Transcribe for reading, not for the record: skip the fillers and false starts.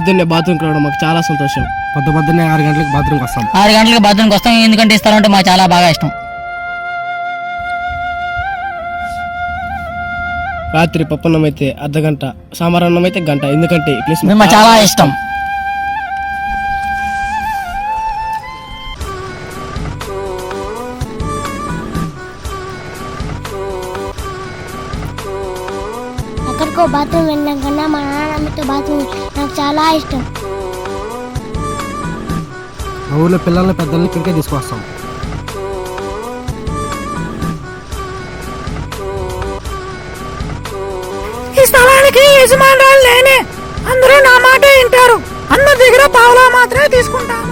పొద్దున్నే బాత్రూమ్కి రావడం మాకు చాలా సంతోషం. పొద్దున్నే 6 గంటలకు బాత్రూమ్కి వస్తాం. 6 గంటలకు బాత్రూమ్కి వస్తాం. ఎందుకంటే ఈ స్థలం అంటే మాకు చాలా బాగా ఇష్టం. రాత్రి పప్పన్నం అయితే అర్ధగంట, సాంబార్ అన్నం అయితే గంట. ఎందుకంటే ఈ ప్లేస్ మాకు చాలా ఇష్టం. ఎక్కడికో బాత్రూమ్ వెళ్ళాం కన్నా మా నాన్నమ్మతో బాత్రూమ్ నాకు చాలా ఇష్టం. మా ఊర్లో పిల్లల్ని పెద్దల్ని ఇక్కడికే తీసుకొస్తాం. ఈ స్థలానికి యజమానురాలు నేనే. అందరూ నా మాట వింటారు. అందరి దగ్గర పావులా మాత్రమే తీసుకుంటాను.